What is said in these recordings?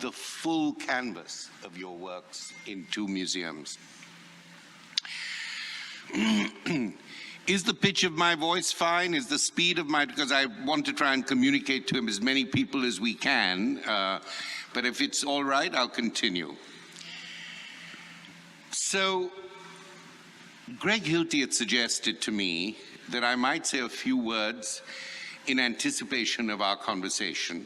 the full canvas of your works in 2 museums. Is the pitch of my voice fine? Is the speed of my, because I want to try and communicate to as many people as we can, but if it's all right, I'll continue. So, Greg Hilty had suggested to me that I might say a few words in anticipation of our conversation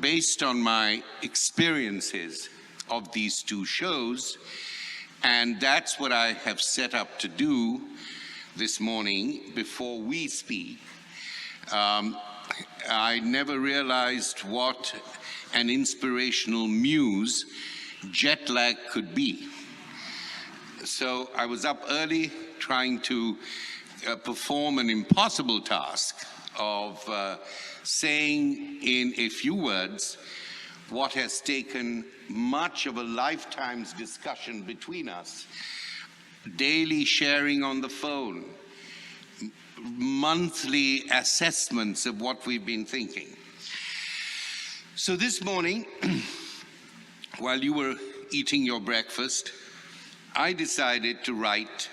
based on my experiences of these 2 shows, and that's what I have set up to do this morning before we speak. I never realized what an inspirational muse jet lag could be. So I was up early trying to perform an impossible task of saying in a few words what has taken much of a lifetime's discussion between us, daily sharing on the phone, monthly assessments of what we've been thinking. So this morning, while you were eating your breakfast, I decided to write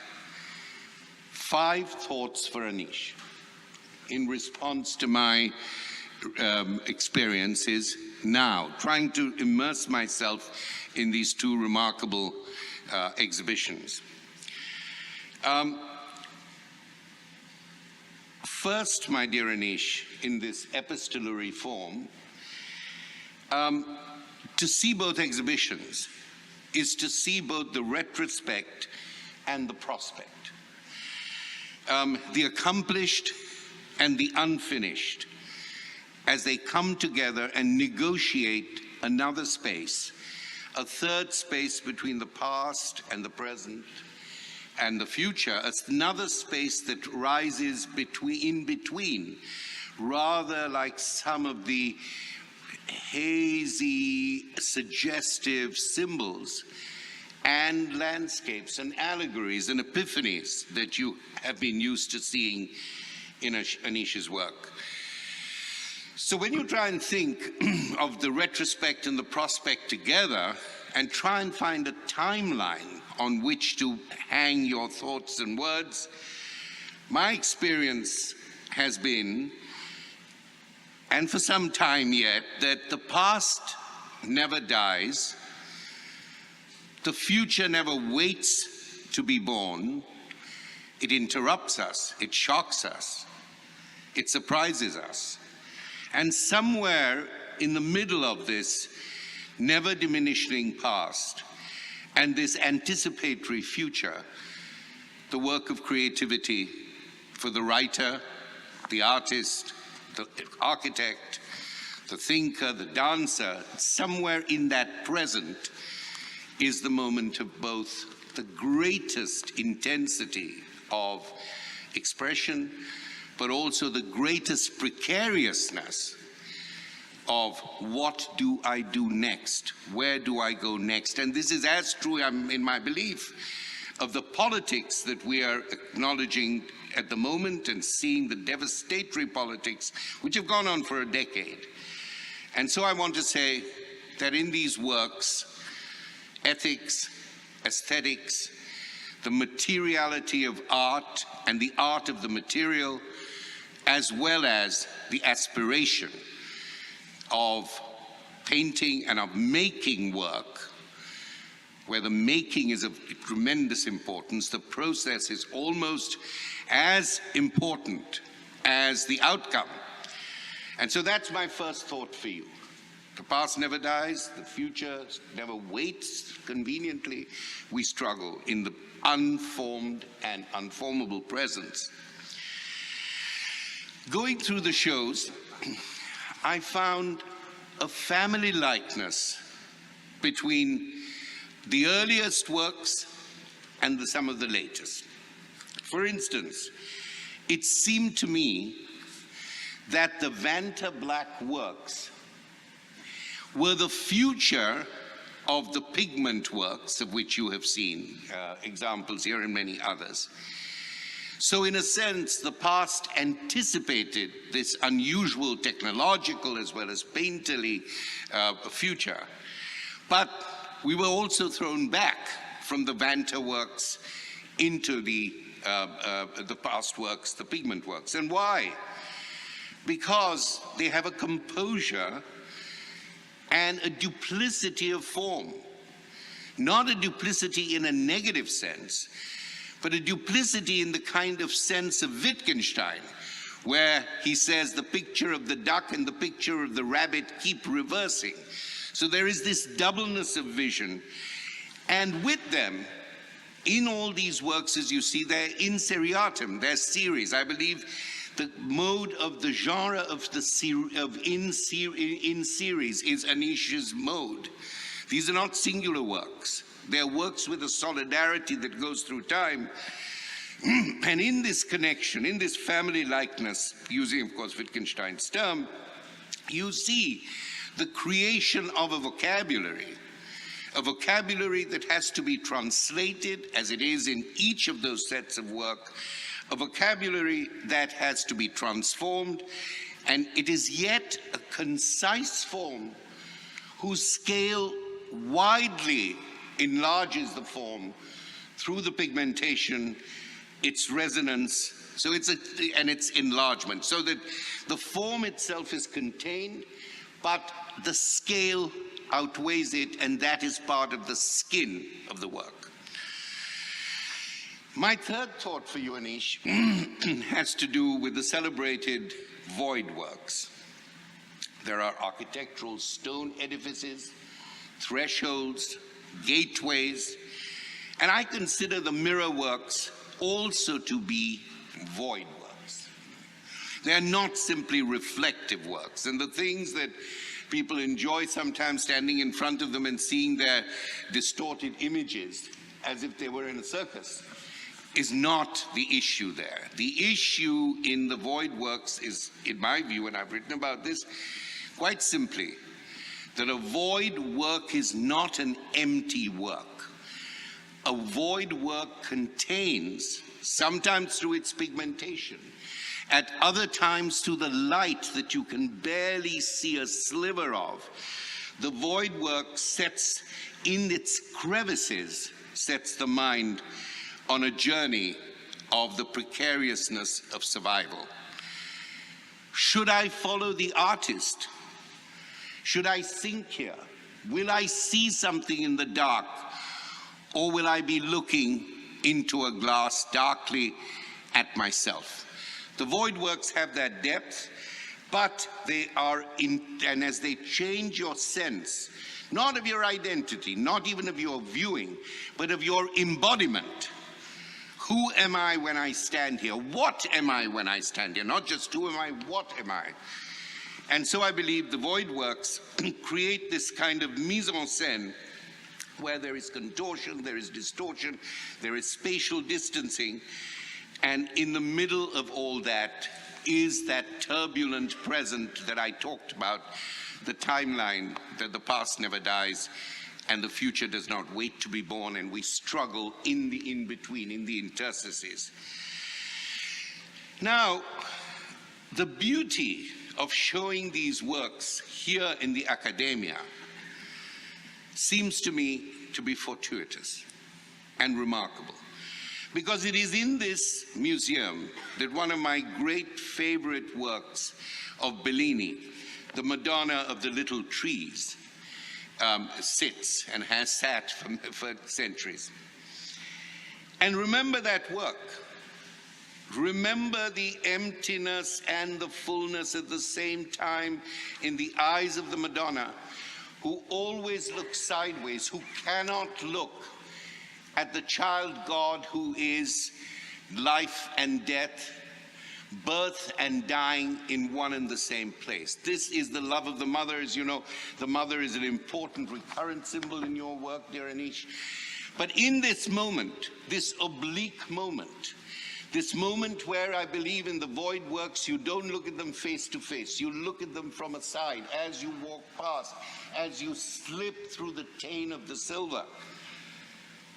5 thoughts for Anish in response to my experiences now, trying to immerse myself in these 2 remarkable exhibitions. First, my dear Anish, in this epistolary form, to see both exhibitions is to see both the retrospect and the prospect, the accomplished and the unfinished, as they come together and negotiate another space, a third space between the past and the present and the future, another space that rises in between, rather like some of the hazy, suggestive symbols and landscapes and allegories and epiphanies that you have been used to seeing in Anish's work. So when you try and think of the retrospect and the prospect together and try and find a timeline on which to hang your thoughts and words, my experience has been, and for some time yet, that the past never dies, the future never waits to be born, it interrupts us, it shocks us, it surprises us. And somewhere in the middle of this never diminishing past and this anticipatory future, the work of creativity for the writer, the artist, the architect, the thinker, the dancer, somewhere in that present is the moment of both the greatest intensity of expression, but also the greatest precariousness of what do I do next? Where do I go next? And this is as true, in my belief, of the politics that we are acknowledging at the moment and seeing the devastatory politics which have gone on for a decade. And so I want to say that in these works, ethics, aesthetics, the materiality of art and the art of the material, as well as the aspiration of painting and of making work, where the making is of tremendous importance, the process is almost as important as the outcome. And so that's my first thought for you. The past never dies, the future never waits conveniently. We struggle in the unformed and unformable presence. Going through the shows, I found a family likeness between the earliest works and some of the latest. For instance, it seemed to me that the Vanta Black works were the future of the pigment works, of which you have seen examples here and many others. So in a sense, the past anticipated this unusual technological as well as painterly future. But we were also thrown back from the Vanta works into the past works, the pigment works. And why? Because they have a composure and a duplicity of form. Not a duplicity in a negative sense, but a duplicity in the kind of sense of Wittgenstein, where he says the picture of the duck and the picture of the rabbit keep reversing. So there is this doubleness of vision. And with them, in all these works, as you see, they're in seriatim, they're series. I believe the mode of the genre of the in series is Anish's mode. These are not singular works. They're works with a solidarity that goes through time. And in this connection, in this family likeness, using, of course, Wittgenstein's term, you see the creation of a vocabulary that has to be translated, as it is in each of those sets of work, a vocabulary that has to be transformed, and it is yet a concise form whose scale widely enlarges the form through the pigmentation, its resonance, and its enlargement, so that the form itself is contained, but the scale outweighs it, and that is part of the skin of the work. My third thought for you, Anish, has to do with the celebrated void works. There are architectural stone edifices, thresholds, gateways, and I consider the mirror works also to be void works. They are not simply reflective works, and the things that people enjoy sometimes standing in front of them and seeing their distorted images as if they were in a circus is not the issue there. The issue in the void works is, in my view, and I've written about this, quite simply, that a void work is not an empty work. A void work contains, sometimes through its pigmentation, at other times through the light that you can barely see a sliver of, the void work sets in its crevices, sets the mind on a journey of the precariousness of survival. Should I follow the artist? Should I think here? Will I see something in the dark, or will I be looking into a glass darkly at myself? The void works have that depth, but they are and as they change your sense, not of your identity, not even of your viewing, but of your embodiment. Who am I when I stand here? What am I when I stand here? Not just who am I, what am I? And so I believe the void works create this kind of mise en scène where there is contortion, there is distortion, there is spatial distancing, and in the middle of all that is that turbulent present that I talked about, the timeline that the past never dies and the future does not wait to be born, and we struggle in the in-between, in the interstices. Now, the beauty of showing these works here in the Accademia seems to me to be fortuitous and remarkable, because it is in this museum that one of my great favorite works of Bellini, the Madonna of the Little Trees, sits and has sat for centuries. And remember that work. Remember the emptiness and the fullness at the same time in the eyes of the Madonna, who always looks sideways, who cannot look at the child God who is life and death, birth and dying in one and the same place. This is the love of the mother. As you know, the mother is an important recurrent symbol in your work, dear Anish. But in this moment, this oblique moment, this moment where I believe in the void works, you don't look at them face to face. You look at them from a side as you walk past, as you slip through the taint of the silver.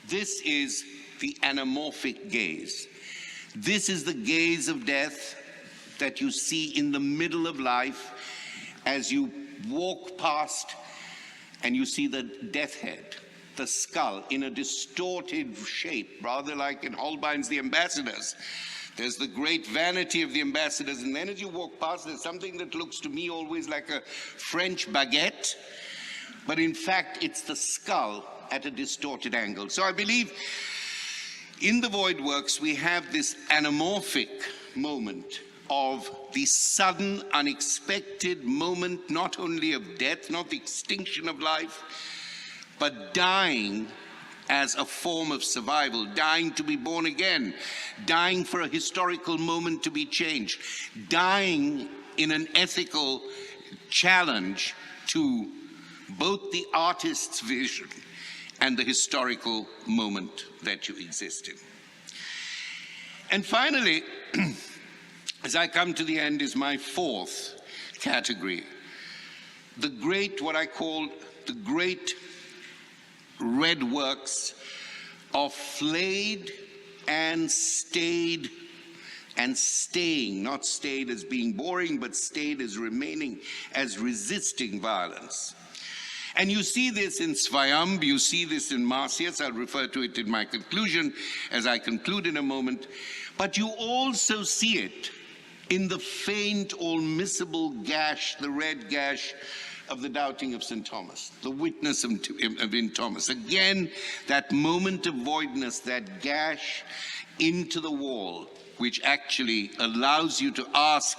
This is the anamorphic gaze. This is the gaze of death that you see in the middle of life as you walk past and you see the death head, the skull in a distorted shape, rather like in Holbein's The Ambassadors. There's the great vanity of the ambassadors, and then as you walk past, there's something that looks to me always like a French baguette, but in fact, it's the skull at a distorted angle. So I believe in the void works, we have this anamorphic moment of the sudden, unexpected moment, not only of death, not the extinction of life, but dying as a form of survival, dying to be born again, dying for a historical moment to be changed, dying in an ethical challenge to both the artist's vision and the historical moment that you exist in. And finally, as I come to the end, is my fourth category, the great, what I call the great red works of flayed and stayed and staying, not stayed as being boring, but stayed as remaining, as resisting violence. And you see this in Swayambh, you see this in Marsyas. I'll refer to it in my conclusion as I conclude in a moment. But you also see it in the faint or missable gash, the red gash of the doubting of St. Thomas, the witness of in Thomas. Again, that moment of voidness, that gash into the wall, which actually allows you to ask,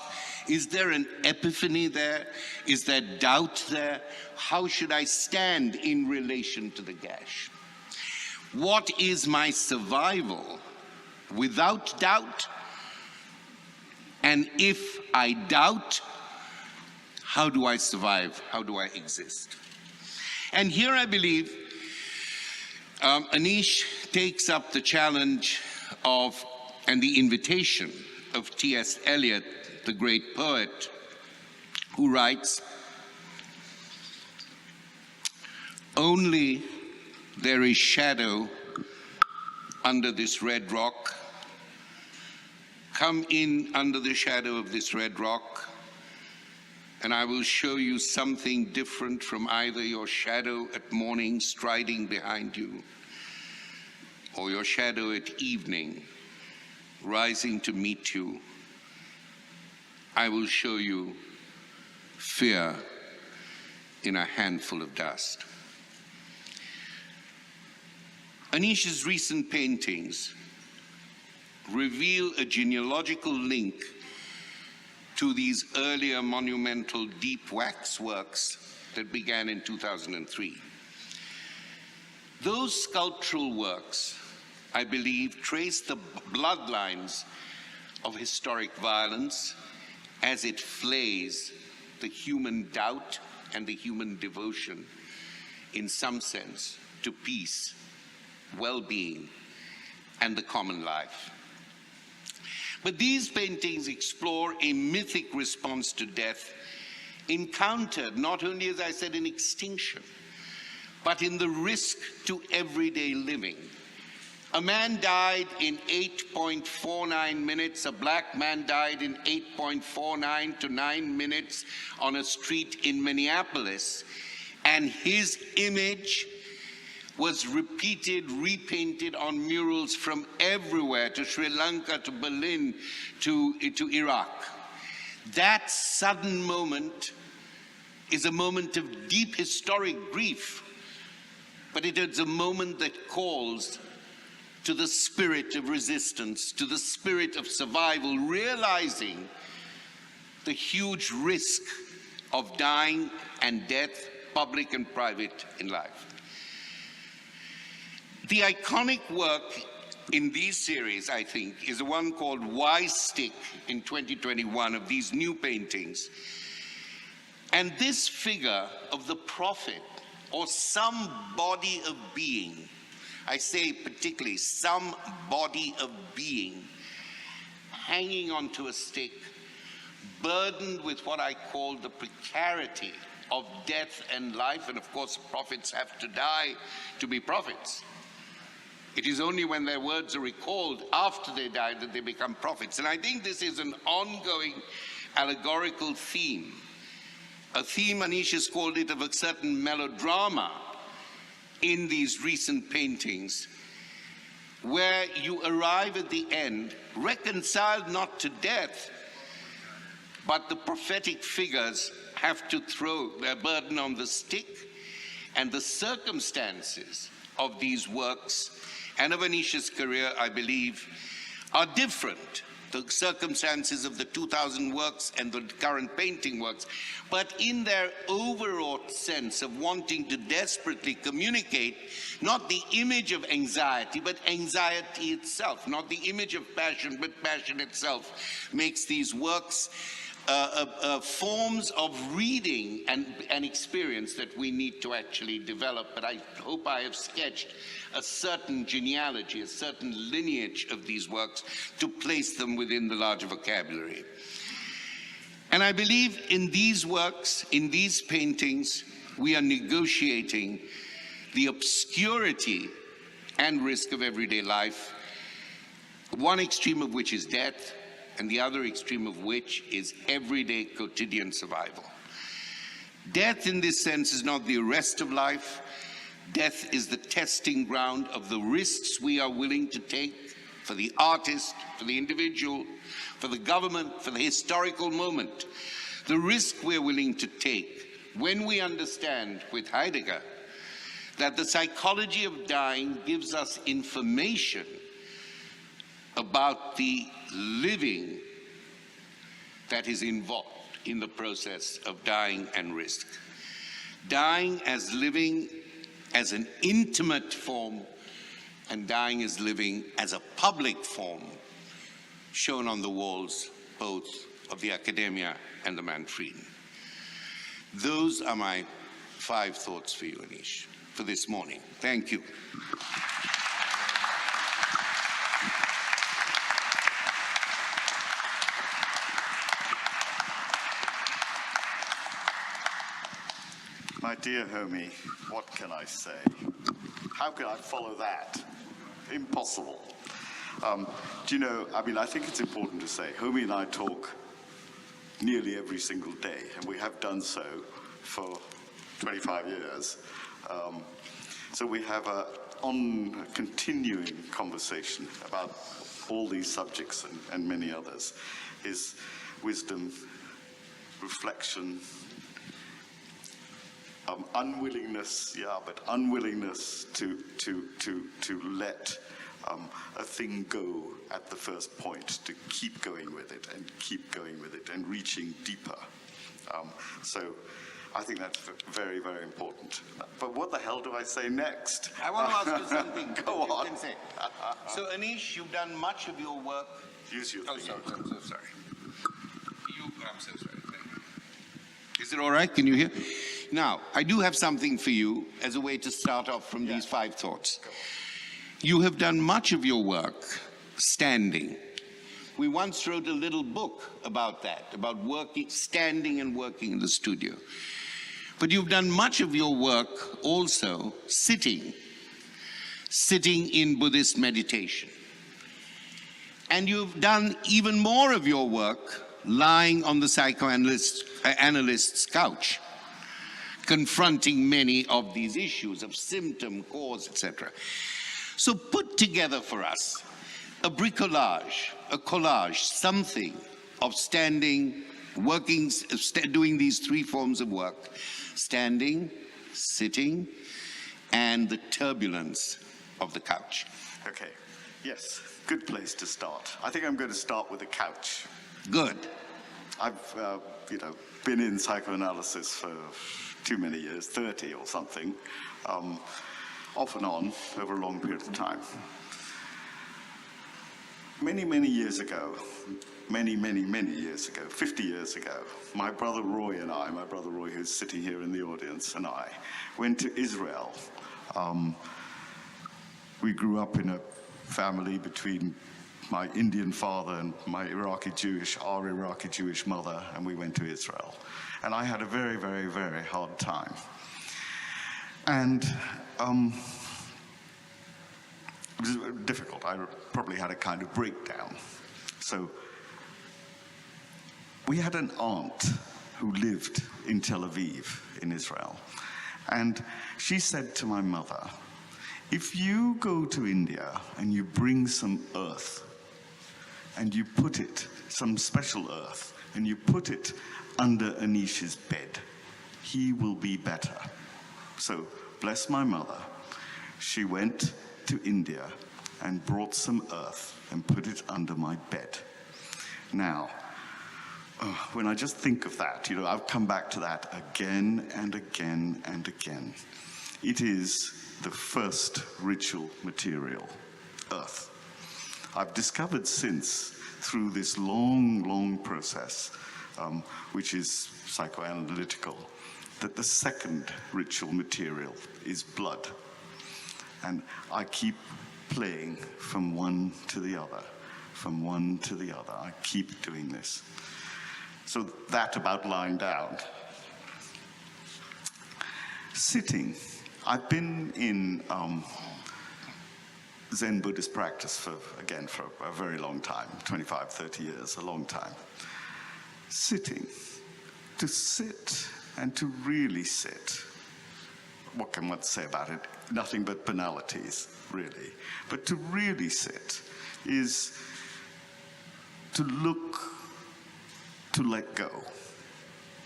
is there an epiphany there? Is there doubt there? How should I stand in relation to the gash? What is my survival without doubt? And if I doubt, how do I survive? How do I exist? And here I believe Anish takes up the challenge of and the invitation of T.S. Eliot, the great poet, who writes, "Only there is shadow under this red rock. Come in under the shadow of this red rock, and I will show you something different from either your shadow at morning striding behind you, or your shadow at evening rising to meet you. I will show you fear in a handful of dust." Anish's recent paintings reveal a genealogical link to these earlier monumental deep wax works that began in 2003. Those sculptural works, I believe, trace the bloodlines of historic violence as it flays the human doubt and the human devotion, in some sense, to peace, well-being, and the common life. But these paintings explore a mythic response to death, encountered not only, as I said, in extinction, but in the risk to everyday living. A man died in 8.49 minutes, a black man died in 8.49 to 9 minutes on a street in Minneapolis, and his image was repeated, repainted on murals from everywhere, to Sri Lanka, to Berlin, to Iraq. That sudden moment is a moment of deep historic grief, but it is a moment that calls to the spirit of resistance, to the spirit of survival, realizing the huge risk of dying and death, public and private, in life. The iconic work in these series, I think, is the one called Why Stick in 2021, of these new paintings. And this figure of the prophet, or some body of being, I say particularly some body of being, hanging onto a stick, burdened with what I call the precarity of death and life. And of course, prophets have to die to be prophets. It is only when their words are recalled after they die that they become prophets. And I think this is an ongoing allegorical theme. A theme, Anish has called it, of a certain melodrama in these recent paintings, where you arrive at the end, reconciled not to death, but the prophetic figures have to throw their burden on the stick, and the circumstances of these works and of Anish's career, I believe, are different. The circumstances of the 2000 works and the current painting works, but in their overwrought sense of wanting to desperately communicate not the image of anxiety, but anxiety itself, not the image of passion, but passion itself, makes these works forms of reading and experience that we need to actually develop. But I hope I have sketched a certain genealogy, a certain lineage of these works to place them within the larger vocabulary. And I believe in these works, in these paintings, we are negotiating the obscurity and risk of everyday life, one extreme of which is death, and the other extreme of which is everyday quotidian survival. Death in this sense is not the arrest of life. Death is the testing ground of the risks we are willing to take for the artist, for the individual, for the government, for the historical moment. The risk we're willing to take when we understand with Heidegger that the psychology of dying gives us information about the living that is involved in the process of dying and risk. Dying as living as an intimate form, and dying as living as a public form, shown on the walls both of the Accademia and the Manfred. Those are my 5 thoughts for you, Anish, for this morning. Thank you. My dear Homi, what can I say? How can I follow that? Impossible. Do you know, I think it's important to say, Homi and I talk nearly every single day, and we have done so for 25 years. So we have a continuing conversation about all these subjects and many others. His wisdom, reflection, unwillingness to let a thing go at the first point, to keep going with it and reaching deeper. So I think that's very, very important. But what the hell do I say next? I want to ask you something. Go on. Can say. So Anish, you've done much of your work. Use your I'm so sorry. I'm so sorry. Is it all right? Can you hear? Now, I do have something for you as a way to start off from these 5 thoughts. You have done much of your work standing. We once wrote a little book about that, about working, standing and working in the studio. But you've done much of your work also sitting in Buddhist meditation. And you've done even more of your work lying on the psychoanalyst's couch, confronting many of these issues of symptom, cause, etc. So put together for us a bricolage, a collage, something of standing, working, doing these 3 forms of work: standing, sitting, and the turbulence of the couch. Okay, yes, good place to start. I think I'm going to start with the couch. Good. I've, been in psychoanalysis for too many years, 30 or something, off and on over a long period of time. Many, many years ago, 50 years ago, my brother Roy who's sitting here in the audience, and I went to Israel. We grew up in a family between my Indian father and my Iraqi Jewish mother, and we went to Israel. And I had a very, very, very hard time. And it was difficult. I probably had a kind of breakdown. So we had an aunt who lived in Tel Aviv in Israel. And she said to my mother, if you go to India and you bring some earth and you put it, some special earth, and you put it under Anish's bed, he will be better. So, bless my mother, she went to India and brought some earth and put it under my bed. Now, when I just think of that, you know, I've come back to that again and again and again. It is the first ritual material, earth. I've discovered since, through this long, long process, which is psychoanalytical, that the second ritual material is blood. And I keep playing from one to the other, from one to the other. I keep doing this. So that about lying down. Sitting. I've been in Zen Buddhist practice for a very long time, 25, 30 years, a long time. Sitting. To sit and to really sit. What can one say about it? Nothing but banalities, really. But to really sit is to look, to let go.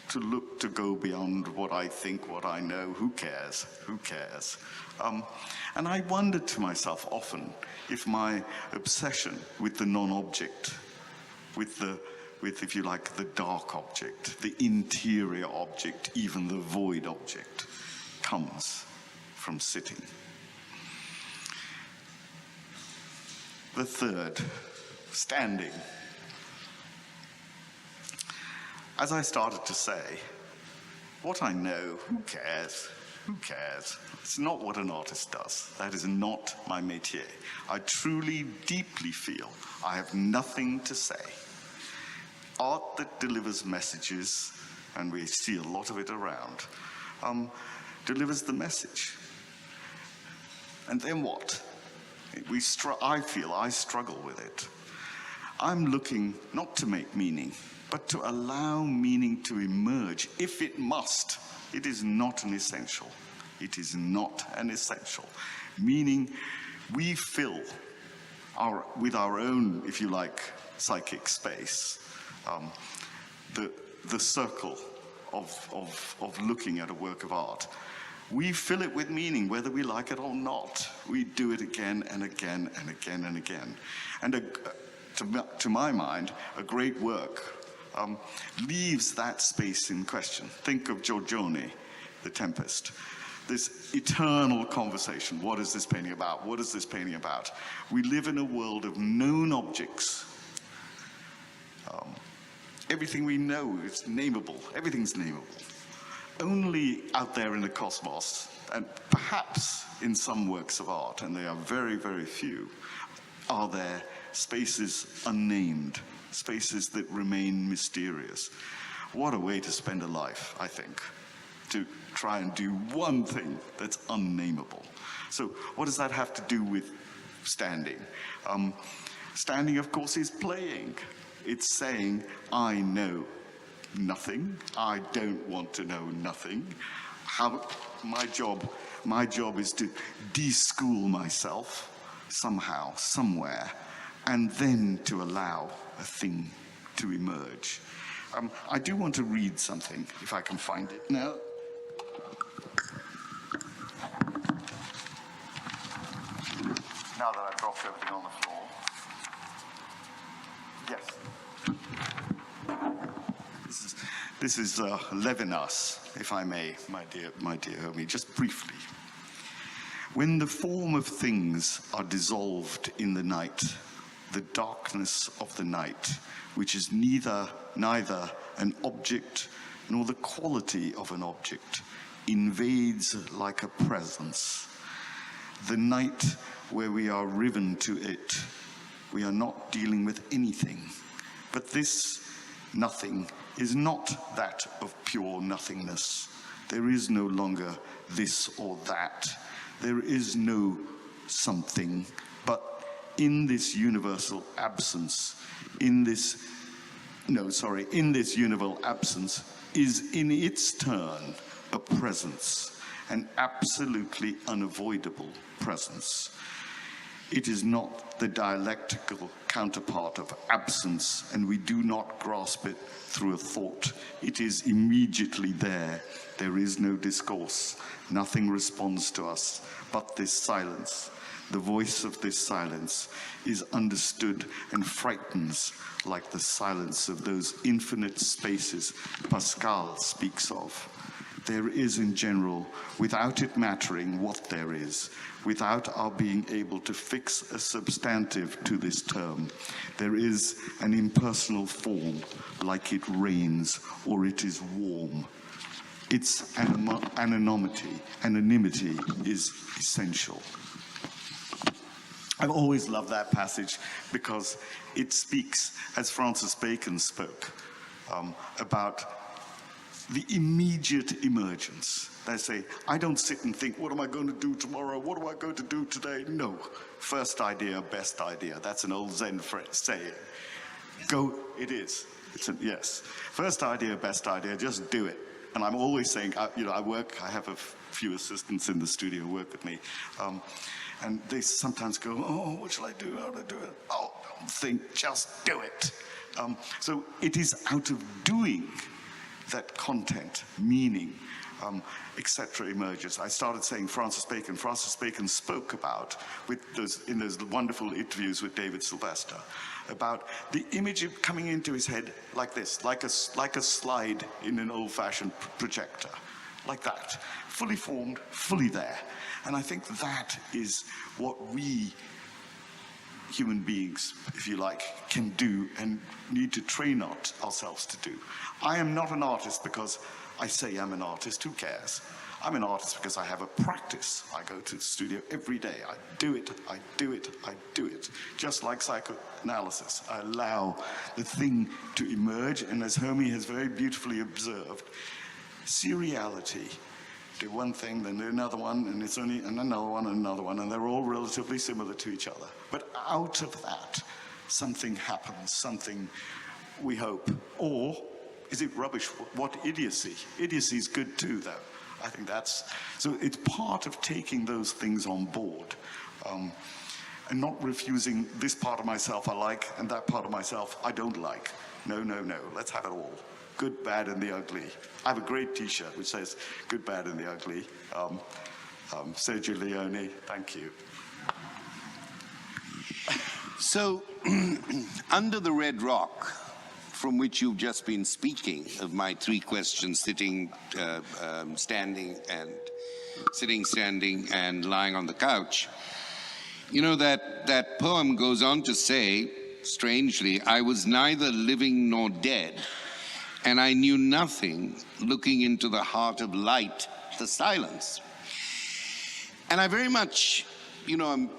To look, to go beyond what I think, what I know. Who cares? Who cares? And I wondered to myself often if my obsession with the non-object, with, if you like, the dark object, the interior object, even the void object, comes from sitting. The third, standing. As I started to say, what I know, who cares? Who cares? It's not what an artist does. That is not my métier. I truly, deeply feel I have nothing to say. Art that delivers messages, and we see a lot of it around, delivers the message. And then what? I feel I struggle with it. I'm looking not to make meaning, but to allow meaning to emerge, if it must. It is not an essential. It is not an essential. Meaning, we fill with our own, if you like, psychic space, the circle of looking at a work of art. We fill it with meaning, whether we like it or not. We do it again and again and again and again. And to my mind, a great work leaves that space in question. Think of Giorgione, The Tempest. This eternal conversation. What is this painting about? What is this painting about? We live in a world of known objects. Everything we know is nameable. Everything's nameable. Only out there in the cosmos, and perhaps in some works of art, and they are very, very few, are there spaces unnamed, spaces that remain mysterious. What a way to spend a life, I think, to try and do one thing that's unnameable. So what does that have to do with standing? Standing, of course, is playing. It's saying, I know nothing. I don't want to know nothing. My job is to de-school myself somehow, somewhere, and then to allow a thing to emerge. I do want to read something, if I can find it now. Now that I've dropped everything on the floor. Yes. This is Levinas, if I may, my dear Homi, just briefly. When the form of things are dissolved in the night, the darkness of the night, which is neither an object nor the quality of an object, invades like a presence. The night where we are riven to it, we are not dealing with anything. But this nothing is not that of pure nothingness. There is no longer this or that. There is no something. But in this universal absence, in this universal absence is in its turn a presence, an absolutely unavoidable presence. It is not the dialectical counterpart of absence, and we do not grasp it through a thought. It is immediately there. There is no discourse. Nothing responds to us but this silence. The voice of this silence is understood and frightens like the silence of those infinite spaces Pascal speaks of. There is in general, without it mattering what there is, without our being able to fix a substantive to this term, there is an impersonal form, like it rains or it is warm. Its anonymity is essential. I've always loved that passage because it speaks, as Francis Bacon spoke, about the immediate emergence. They say, I don't sit and think, what am I going to do tomorrow? What am I going to do today? No. First idea, best idea. That's an old Zen saying. Go, it is. Yes. First idea, best idea, just do it. And I'm always saying, I have a few assistants in the studio who work with me. And they sometimes go, oh, what shall I do? How do I do it? Oh, don't think, just do it. So it is out of doing that content, meaning, etc. emerges. I started saying Francis Bacon. Francis Bacon spoke about, in those wonderful interviews with David Sylvester, about the image coming into his head like this, like a slide in an old-fashioned projector, like that, fully formed, fully there. And I think that is what we human beings, if you like, can do and need to train ourselves to do. I am not an artist because I say I'm an artist. Who cares? I'm an artist because I have a practice. I go to the studio every day. I do it, I do it, I do it. Just like psychoanalysis. I allow the thing to emerge, and as Homi has very beautifully observed, seriality. Do one thing, then do another one, and it's only another one, and they're all relatively similar to each other. But out of that, something happens, something we hope. Or is it rubbish? What idiocy? Idiocy is good too, though. I think so it's part of taking those things on board, and not refusing this part of myself I like, and that part of myself I don't like. No, let's have it all. Good, bad, and the ugly. I have a great T-shirt which says, good, bad, and the ugly. Sergio Leone, thank you. So, under the red rock, from which you've just been speaking, of my three questions, sitting, standing, and lying on the couch, you know, that poem goes on to say, strangely, I was neither living nor dead, and I knew nothing, looking into the heart of light, the silence. And I very much, I'm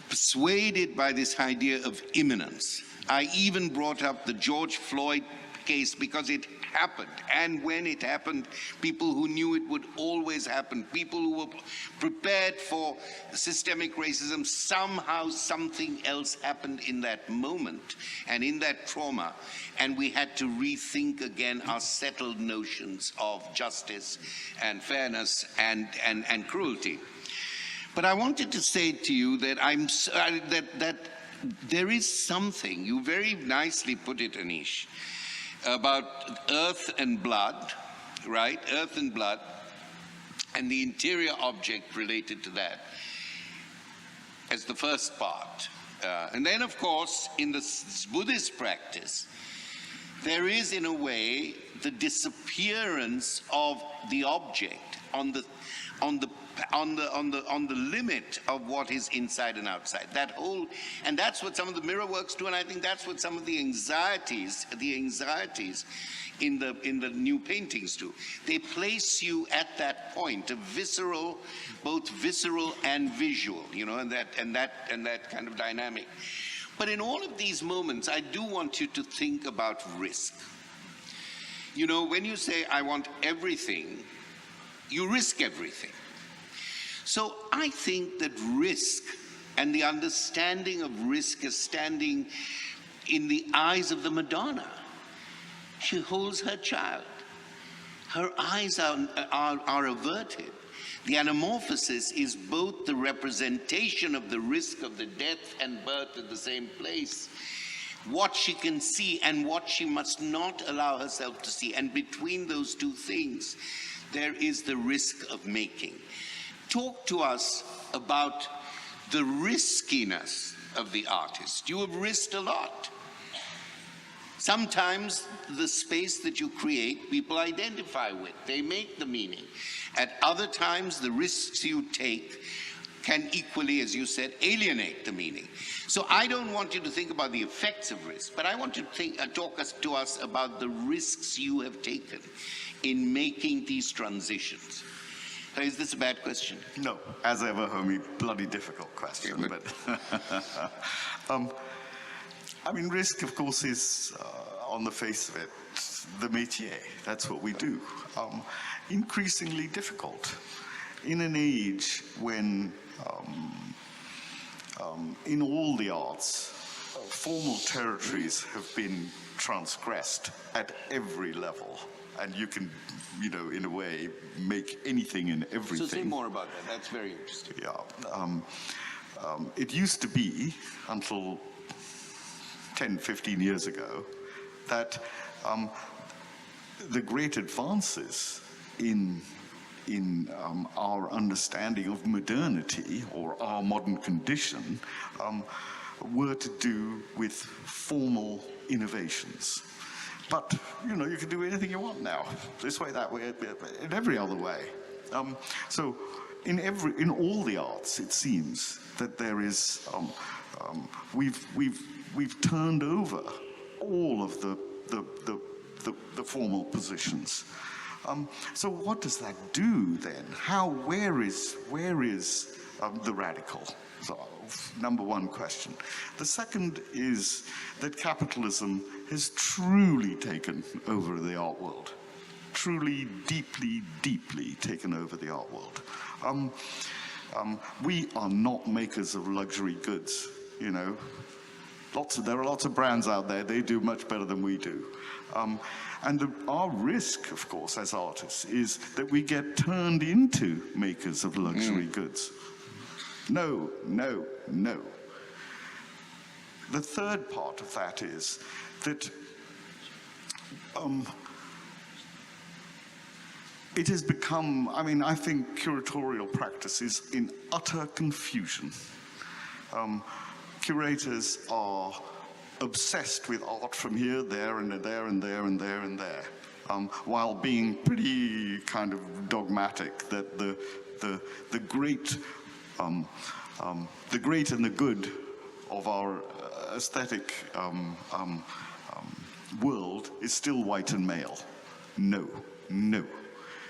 persuaded by this idea of imminence. I even brought up the George Floyd case because it happened. And when it happened, people who knew it would always happen, people who were prepared for systemic racism, somehow something else happened in that moment and in that trauma. And we had to rethink again our settled notions of justice and fairness and cruelty. But I wanted to say to you that that there is something, you very nicely put it, Anish, about earth and blood, right? Earth and blood, and the interior object related to that as the first part. And then, of course, in the Buddhist practice, there is, in a way, the disappearance of the object on the limit of what is inside and outside. And that's what some of the mirror works do, and I think that's what some of the anxieties in the new paintings do. They place you at that point of visceral, both visceral and visual, and that kind of dynamic. But in all of these moments, I do want you to think about risk. When you say, I want everything, you risk everything. So I think that risk and the understanding of risk as standing in the eyes of the Madonna. She holds her child. Her eyes are averted. The anamorphosis is both the representation of the risk of the death and birth at the same place, what she can see and what she must not allow herself to see. And between those two things, there is the risk of making. Talk to us about the riskiness of the artist. You have risked a lot. Sometimes the space that you create, people identify with. They make the meaning. At other times, the risks you take can equally, as you said, alienate the meaning. So I don't want you to think about the effects of risk, but I want you to talk to us about the risks you have taken in making these transitions. So is this a bad question? No, as ever, Homi, bloody difficult question. Yeah, but I mean, risk, of course, is on the face of it the métier. That's what we do. Increasingly difficult in an age when, in all the arts, formal territories have been transgressed at every level. And you can, you know, in a way, make anything and everything. So say more about that. That's very interesting. Yeah. It used to be, until 10, 15 years ago, that the great advances in our understanding of modernity or our modern condition were to do with formal innovations. But, you know, you can do anything you want now, this way, that way, in every other way. So in all the arts, it seems that there is, we've turned over all of the formal positions. So what does that do then? Where is the radical? So, number one question. The second is that capitalism has truly taken over the art world. Truly, deeply, deeply taken over the art world. We are not makers of luxury goods, you know. There are lots of brands out there, they do much better than we do. Our risk, of course, as artists, is that we get turned into makers of luxury goods. No, no, no. The third part of that is that it has become, I mean, I think curatorial practice is in utter confusion. Curators are obsessed with art from here, there, and there, and there, and there, and there, while being pretty kind of dogmatic that the great and the good of our aesthetic world is still white and male. No, no.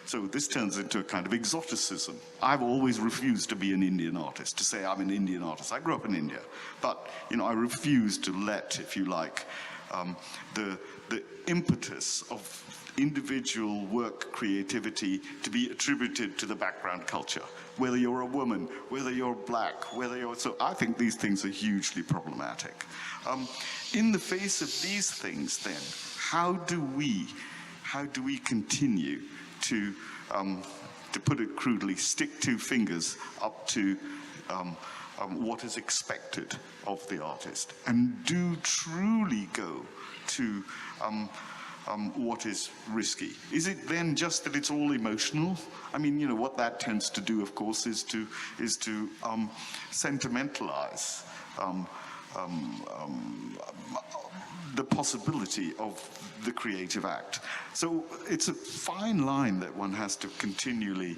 So this turns into a kind of exoticism. I've always refused to be an Indian artist, to say I'm an Indian artist. I grew up in India, but you know, I refuse to let, if you like, the impetus of individual work creativity to be attributed to the background culture. Whether you're a woman, whether you're black, whether you're... So I think these things are hugely problematic. In the face of these things, then, how do we continue to put it crudely, stick two fingers up to what is expected of the artist, and do truly go to what is risky? Is it then just that it's all emotional? I mean, you know, what that tends to do, of course, is to sentimentalize the possibility of the creative act. So it's a fine line that one has to continually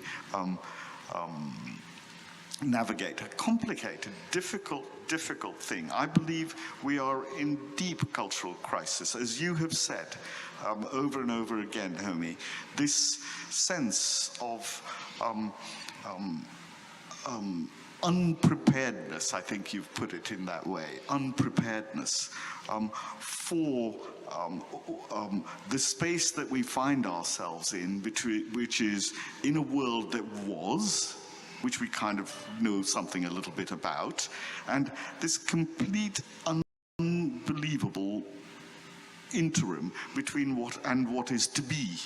navigate. A complicated, difficult thing. I believe we are in deep cultural crisis, as you have said over and over again, Homi. This sense of unpreparedness, I think you've put it in that way, unpreparedness for the space that we find ourselves in, which is in a world that was which we kind of know something a little bit about, and this complete unbelievable interim between what is to be,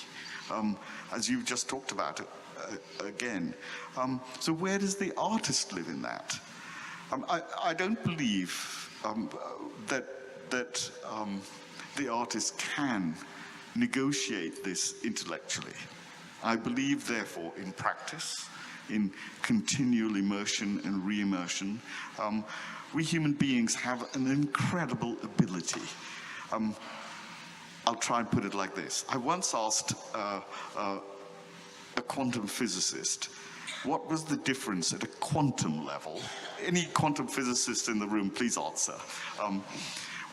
as you've just talked about again. So where does the artist live in that? I don't believe that the artist can negotiate this intellectually. I believe, therefore, in practice, in continual immersion and re-immersion. We human beings have an incredible ability. I'll try and put it like this. I once asked a quantum physicist, what was the difference at a quantum level? Any quantum physicist in the room, please answer.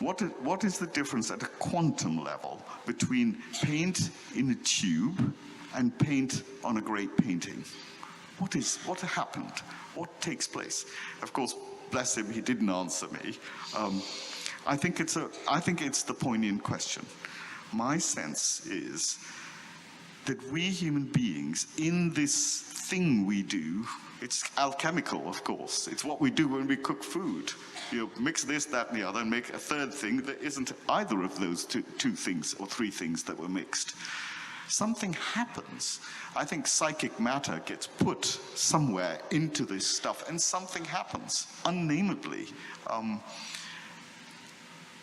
What is the difference at a quantum level between paint in a tube and paint on a great painting? What happened? What takes place? Of course, bless him, he didn't answer me. I think it's the poignant question. My sense is that we human beings, in this thing we do, it's alchemical, of course. It's what we do when we cook food. You mix this, that, and the other, and make a third thing that isn't either of those two things or three things that were mixed. Something happens. I think psychic matter gets put somewhere into this stuff, and something happens, unnamably.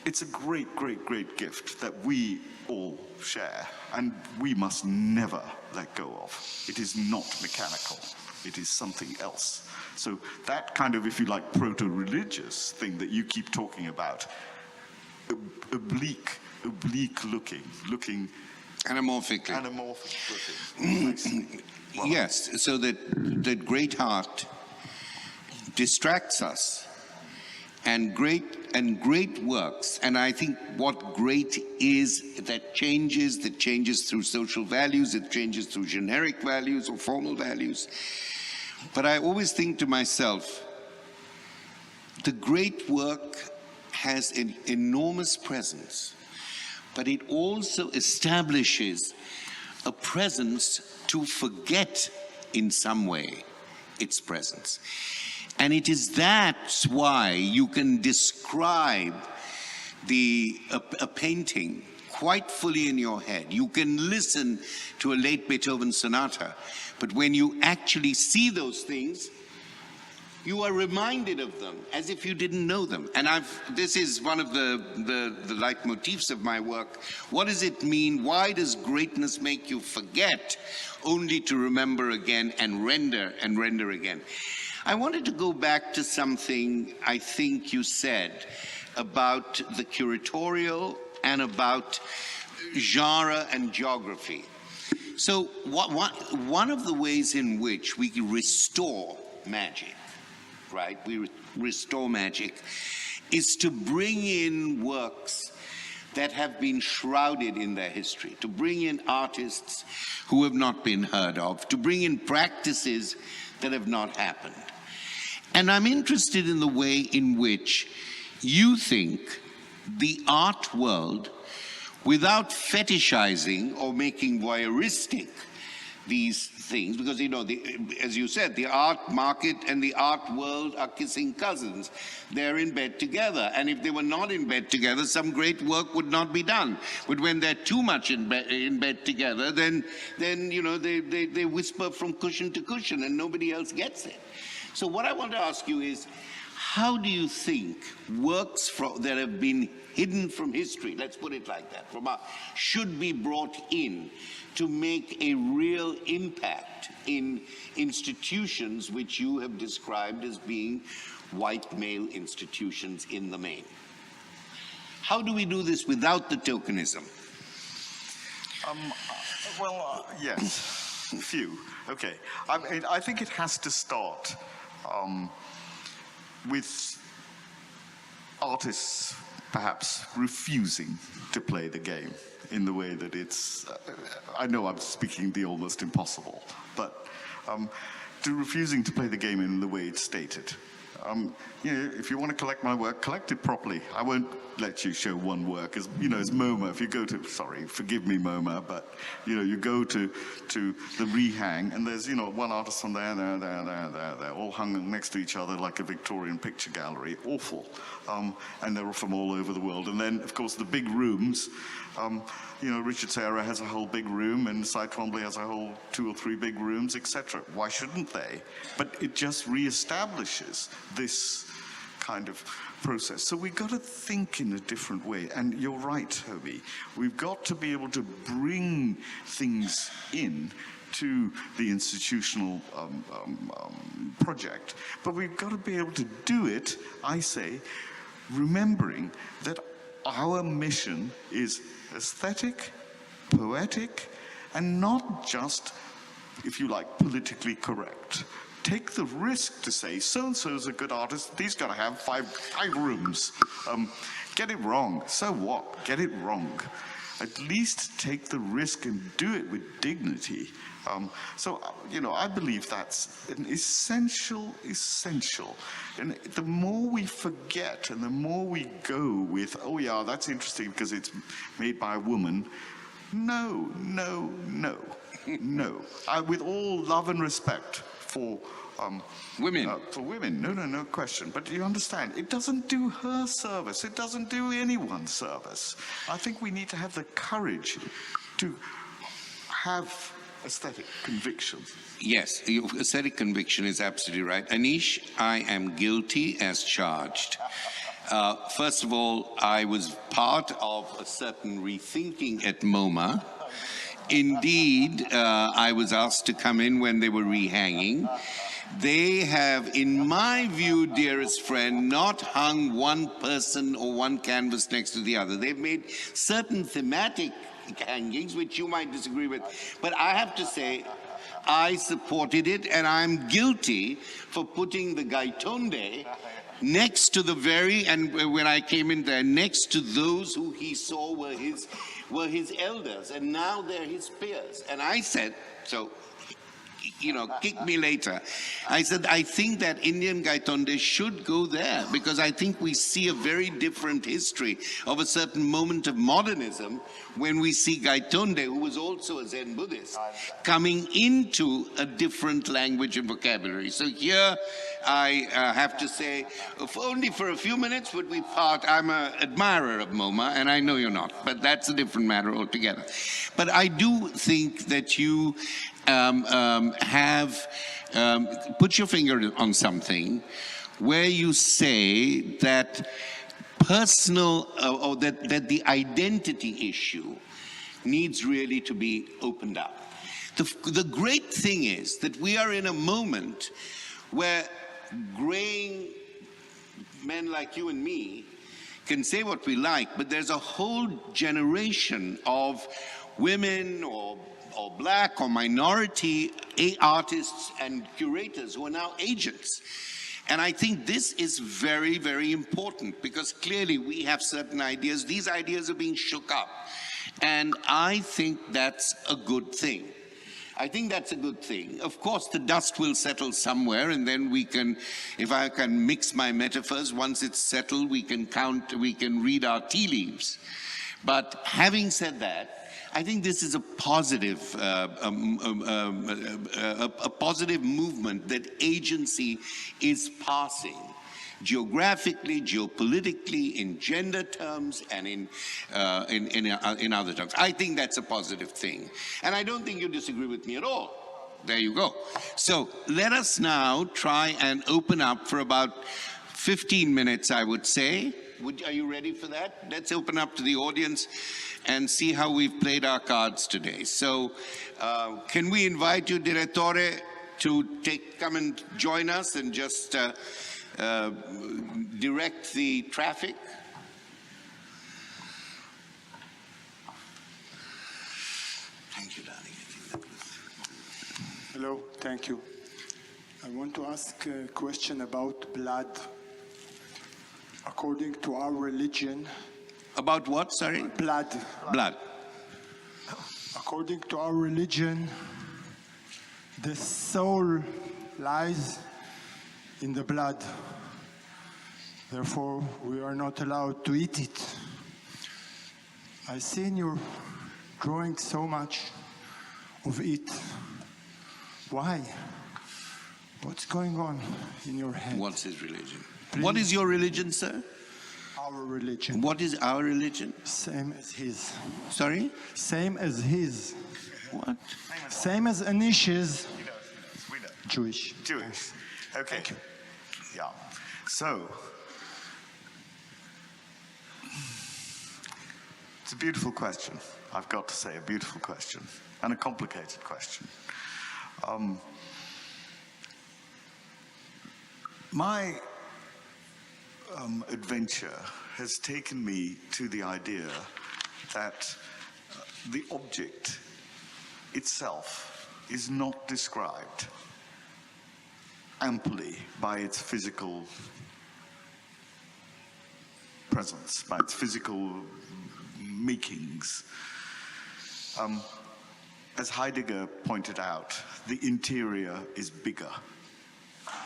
It's a great, great, great gift that we all share, and we must never let go of. It is not mechanical. It is something else. So that kind of, if you like, proto-religious thing that you keep talking about, oblique looking. Anamorphically. Anamorphic looking. Well, yes, so that great art distracts us, and great works, and I think what great is that changes through social values, it changes through generic values or formal values. But I always think to myself, the great work has an enormous presence, but it also establishes a presence to forget in some way its presence. And it is that's why you can describe a painting quite fully in your head. You can listen to a late Beethoven sonata, but when you actually see those things, you are reminded of them as if you didn't know them. And this is one of the leitmotifs of my work. What does it mean? Why does greatness make you forget only to remember again and render again? I wanted to go back to something I think you said about the curatorial and about genre and geography. So one of the ways in which we restore magic, right? We restore magic is to bring in works that have been shrouded in their history, to bring in artists who have not been heard of, to bring in practices that have not happened. And I'm interested in the way in which you think the art world, without fetishizing or making voyeuristic these things, because, you know, as you said, the art market and the art world are kissing cousins. They're in bed together. And if they were not in bed together, some great work would not be done. But when they're too much in bed together, then you know, they whisper from cushion to cushion and nobody else gets it. So what I want to ask you is, how do you think works that have been hidden from history, let's put it like that, should be brought in to make a real impact in institutions which you have described as being white male institutions in the main? How do we do this without the tokenism? Yes, a few. Okay. I think it has to start with artists perhaps refusing to play the game in the way that it's, I know I'm speaking the almost impossible, but to refusing to play the game in the way it's stated. if you want to collect my work, collect it properly. I won't let you show one work. As MoMA, if you go to, sorry, forgive me, MoMA, but you go to the rehang, and there's one artist from there, all hung next to each other like a Victorian picture gallery. Awful, and they're from all over the world. And then, of course, the big rooms. Richard Serra has a whole big room, and Cy Twombly has a whole 2 or 3 big rooms, etc. Why shouldn't they? But it just reestablishes this kind of process. So we've got to think in a different way. And you're right, Homi. We've got to be able to bring things in to the institutional project. But we've got to be able to do it, I say, remembering that our mission is aesthetic, poetic, and not just, if you like, politically correct. Take the risk to say, so-and-so's a good artist, he's got to have five rooms. Get it wrong, so what? Get it wrong. At least take the risk and do it with dignity. I believe that's an essential. And the more we forget and the more we go with, oh yeah, that's interesting because it's made by a woman. No. With all love and respect for women. For women, no question. But you understand, it doesn't do her service. It doesn't do anyone's service. I think we need to have the courage to have aesthetic conviction. Yes, aesthetic conviction is absolutely right. Anish, I am guilty as charged. First of all, I was part of a certain rethinking at MoMA. Indeed, I was asked to come in when they were rehanging. They have, in my view, dearest friend, not hung one person or one canvas next to the other. They've made certain thematic hangings, which you might disagree with. But I have to say, I supported it, and I'm guilty for putting the Gaitonde next to the when I came in there, next to those who he saw were his elders, and now they're his peers. And I said, kick me later. I said, I think that Indian Gaitonde should go there because I think we see a very different history of a certain moment of modernism when we see Gaitonde, who was also a Zen Buddhist, coming into a different language and vocabulary. So here I have to say, only for a few minutes would we part. I'm an admirer of MoMA, and I know you're not, but that's a different matter altogether. But I do think that you have put your finger on something where you say that personal or that the identity issue needs really to be opened up. The great thing is that we are in a moment where graying men like you and me can say what we like, but there's a whole generation of women or black or minority artists and curators who are now agents. And I think this is very, very important because clearly we have certain ideas. These ideas are being shook up. And I think that's a good thing. I think that's a good thing. Of course, the dust will settle somewhere, and then we can, if I can mix my metaphors, once it's settled, we can read our tea leaves. But having said that, I think this is a positive movement that agency is passing geographically, geopolitically, in gender terms, and in other terms. I think that's a positive thing. And I don't think you disagree with me at all. There you go. So let us now try and open up for about 15 minutes, I would say. Are you ready for that? Let's open up to the audience and see how we've played our cards today. So can we invite you, Direttore, to come and join us and just direct the traffic? Thank you, darling. Hello, thank you. I want to ask a question about blood. According to our religion... About what, sorry? Blood. Blood. According to our religion, the soul lies in the blood. Therefore, we are not allowed to eat it. I see in your drawing so much of it. Why? What's going on in your head? What's his religion? Please. What is your religion, sir? Our religion. What is our religion? Same as his. Sorry? Same as his. What? Same as Anish's. We know. Jewish. Jewish. Okay. Thank you. Yeah. So, it's a beautiful question. I've got to say, a beautiful question. And a complicated question. My adventure has taken me to the idea that the object itself is not described amply by its physical presence, by its physical makings. As Heidegger pointed out, the interior is bigger.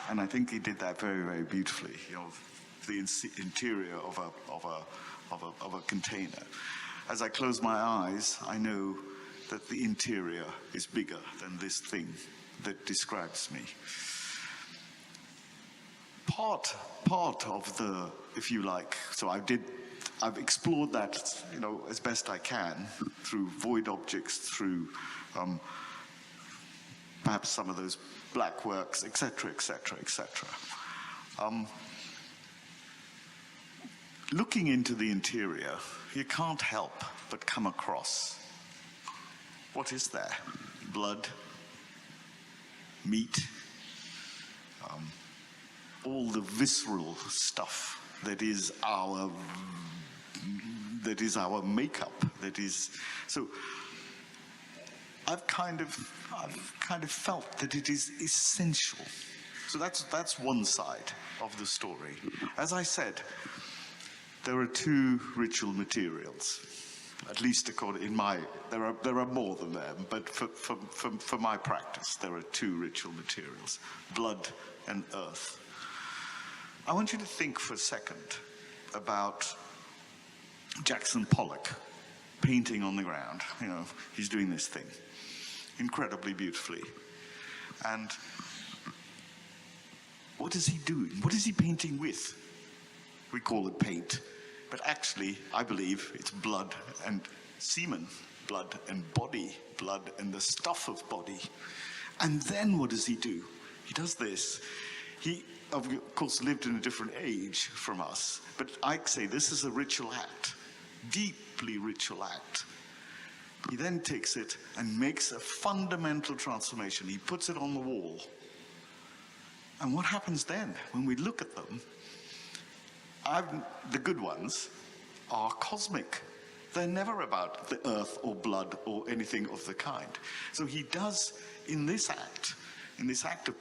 And I think he did that very, very beautifully. You know, the interior of a container. As I close my eyes, I know that the interior is bigger than this thing that describes me. Part of the, if you like, so I've explored that, you know, as best I can through void objects, through perhaps some of those black works, etc., etc., etc. Looking into the interior, you can't help but come across, what is there? Blood, meat, all the visceral stuff that is our makeup. So I've kind of felt that it is essential. So that's one side of the story. As I said, there are two ritual materials, at least according there are more than them, but for my practice, there are two ritual materials: blood and earth. I want you to think for a second about Jackson Pollock painting on the ground. You know, he's doing this thing incredibly beautifully. And what is he doing? What is he painting with? We call it paint, but actually, I believe it's blood and semen, blood and body, blood and the stuff of body. And then what does he do? He does this. He, of course, lived in a different age from us, but I say this is a ritual act, deeply ritual act. He then takes it and makes a fundamental transformation. He puts it on the wall. And what happens then? When we look at them, the good ones are cosmic. They're never about the earth or blood or anything of the kind. So he does, in this act of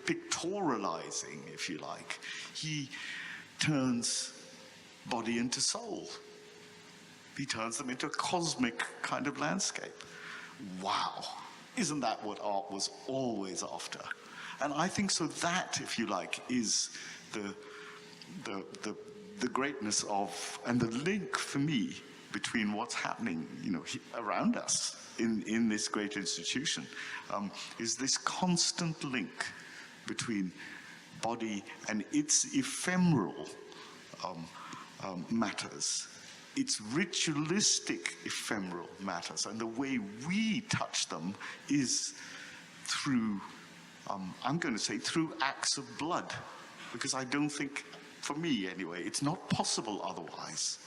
pictorializing, if you like, he turns body into soul. He turns them into a cosmic kind of landscape. Wow. Isn't that what art was always after? And I think so that, if you like, is the greatness of, and the link for me between what's happening, you know, around us in this great institution, is this constant link between body and its ephemeral matters, its ritualistic ephemeral matters, and the way we touch them is through, I'm going to say, through acts of blood, because I don't think, for me anyway, it's not possible otherwise.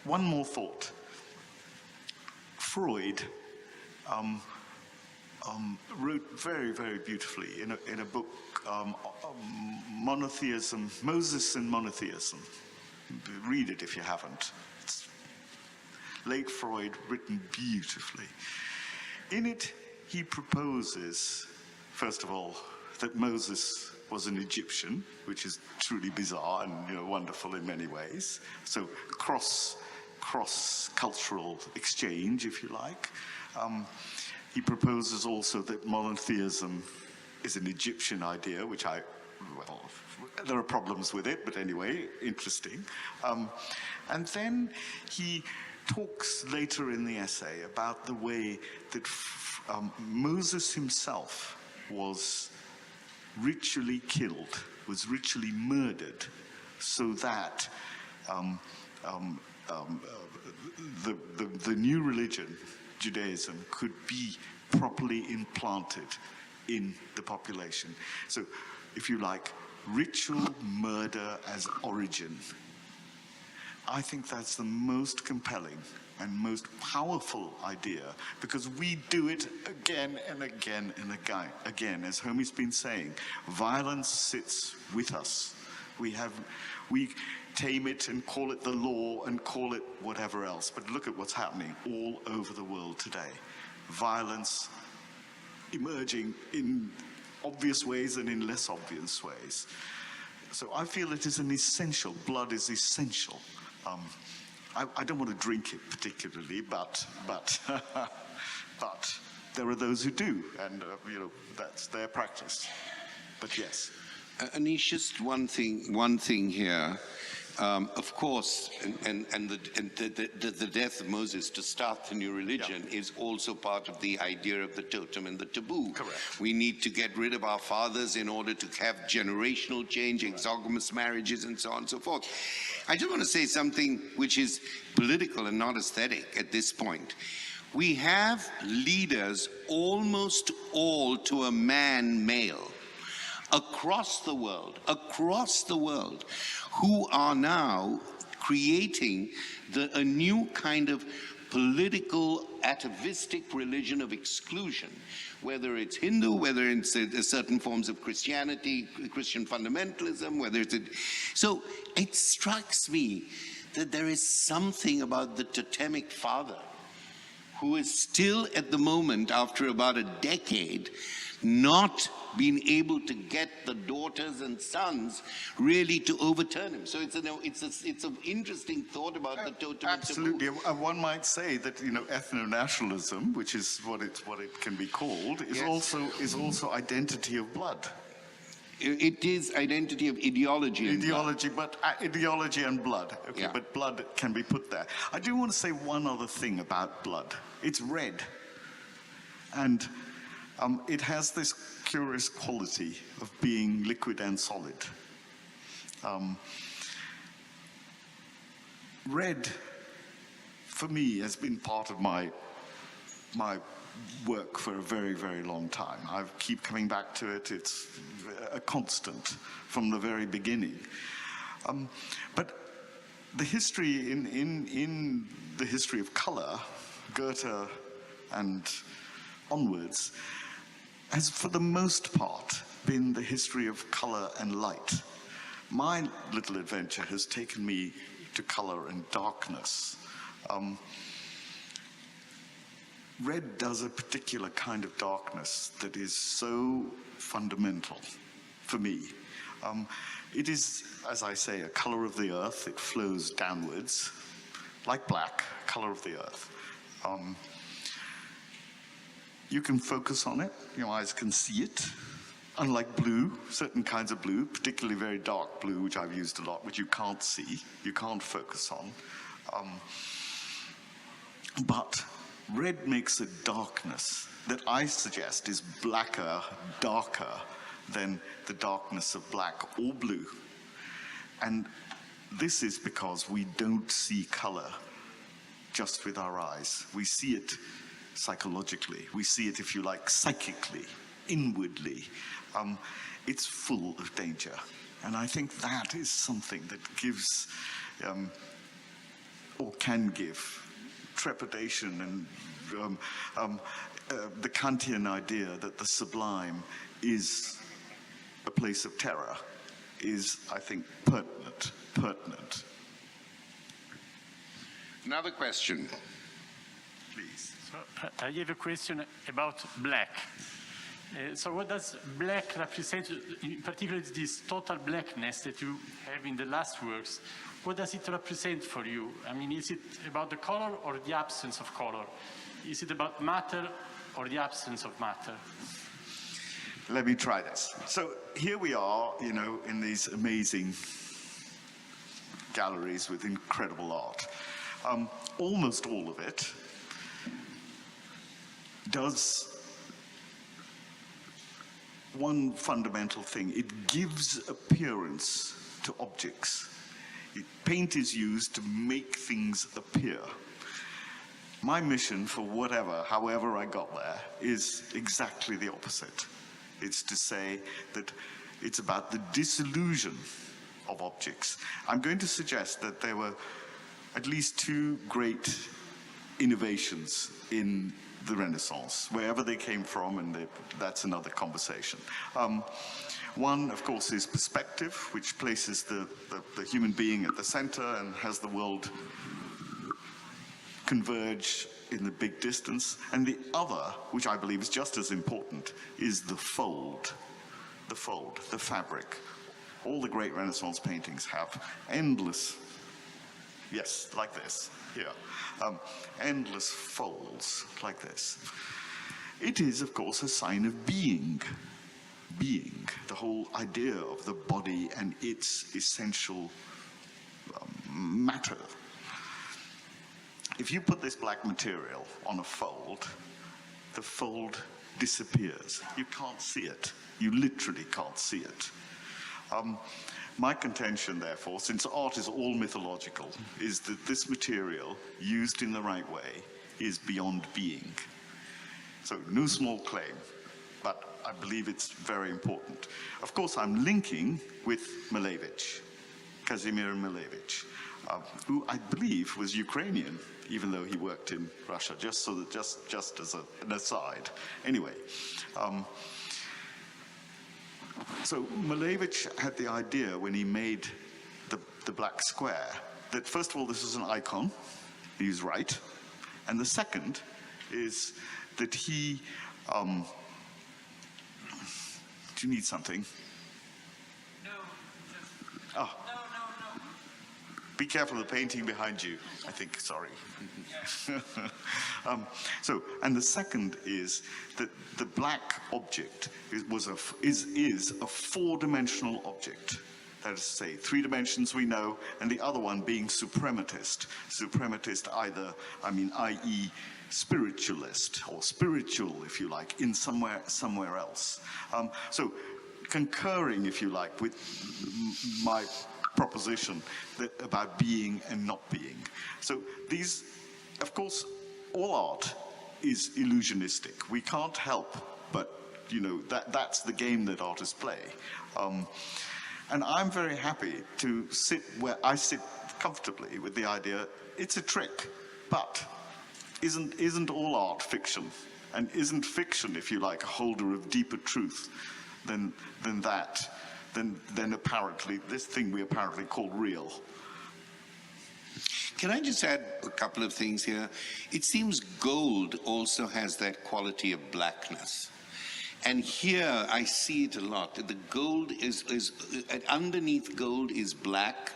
One more thought. Freud wrote very, very beautifully in a book, Monotheism, Moses and Monotheism. Read it if you haven't. It's late Freud, written beautifully. In it, he proposes, first of all, that Moses was an Egyptian, which is truly bizarre and, you know, wonderful in many ways. So cross-cultural exchange, if you like. He proposes also that monotheism is an Egyptian idea, which I well, there are problems with it, but anyway, interesting. And then he talks later in the essay about the way that Moses himself was ritually killed, was ritually murdered, so that the new religion, Judaism, could be properly implanted in the population. So, if you like, ritual murder as origin. I think that's the most compelling and most powerful idea, because we do it again and again and again. As Homi's been saying, violence sits with us. We tame it and call it the law and call it whatever else. But look at what's happening all over the world today. Violence emerging in obvious ways and in less obvious ways. So I feel it is an essential, blood is essential. I don't want to drink it particularly, but there are those who do, and that's their practice. But yes. Anish, just one thing here. Of course, and the death of Moses to start the new religion is also part of the idea of the totem and the taboo. Correct. We need to get rid of our fathers in order to have generational change, exogamous marriages, and so on and so forth. I just want to say something which is political and not aesthetic at this point. We have leaders, almost all to a man male, across the world, who are now creating a new kind of political, atavistic religion of exclusion, whether it's Hindu, whether it's certain forms of Christianity, Christian fundamentalism, whether it's... So it strikes me that there is something about the totemic father who is still at the moment, after about a decade, not being able to get the daughters and sons really to overturn him. So it's an interesting thought about the totem. Absolutely. One might say that ethno-nationalism, which is what it can be called, is also identity of blood. It is identity of ideology. Ideology and blood. Okay, yeah. But blood can be put there. I do want to say one other thing about blood. It's red, and it has this curious quality of being liquid and solid. Red, for me, has been part of my work for a very, very long time. I keep coming back to it. It's a constant from the very beginning. But the history in the history of color, Goethe and onwards, has for the most part been the history of color and light. My little adventure has taken me to color and darkness. Red does a particular kind of darkness that is so fundamental for me. It is, as I say, a color of the earth. It flows downwards, like black, color of the earth. You can focus on it, your eyes can see it. Unlike blue, certain kinds of blue, particularly very dark blue, which I've used a lot, which you can't see, you can't focus on. But red makes a darkness that I suggest is blacker, darker than the darkness of black or blue. And this is because we don't see color just with our eyes. We see it psychologically. We see it, if you like, psychically, inwardly. It's full of danger. And I think that is something that gives, or can give, trepidation and the Kantian idea that the sublime is a place of terror is, I think, pertinent. Another question. Please. So I have a question about black. So what does black represent, in particular this total blackness that you have in the last works? What does it represent for you? I mean, is it about the color or the absence of color? Is it about matter or the absence of matter? Let me try this. So here we are, you know, in these amazing galleries with incredible art. Almost all of it does one fundamental thing. It gives appearance to objects. Paint is used to make things appear. My mission for however I got there, is exactly the opposite. It's to say that it's about the disillusion of objects. I'm going to suggest that there were at least two great innovations in the Renaissance, wherever they came from, and that's another conversation. One, of course, is perspective, which places the human being at the center and has the world converge in the big distance. And the other, which I believe is just as important, is the fold, the fabric. All the great Renaissance paintings have endless, yes, like this, here, endless folds like this. It is, of course, a sign of being, the whole idea of the body and its essential matter. If you put this black material on a fold, the fold disappears. You can't see it. You literally can't see it. My contention, therefore, since art is all mythological, is that this material, used in the right way, is beyond being. So, no small claim, but I believe it's very important. Of course, I'm linking with Malevich, Kazimir Malevich, who I believe was Ukrainian, even though he worked in Russia, just as an aside. Anyway, so Malevich had the idea when he made the black square that, first of all, this is an icon. He's right. And the second is that he... do you need something? No. Oh. No. Be careful of the painting behind you, I think, sorry. And the second is that the black object is a four-dimensional object. That is to say, 3 dimensions we know, and the other one being suprematist. Suprematist either, i.e. spiritualist, or spiritual, if you like, in somewhere else. So concurring, if you like, with my proposition about being and not being. So these, of course, all art is illusionistic. We can't help but, you know, that's the game that artists play. And I'm very happy to sit where I sit comfortably with the idea it's a trick, but isn't all art fiction? And isn't fiction, if you like, a holder of deeper truth than apparently this thing we apparently call real? Can I just add a couple of things here? It seems gold also has that quality of blackness. And here I see it a lot. The gold is underneath gold is black.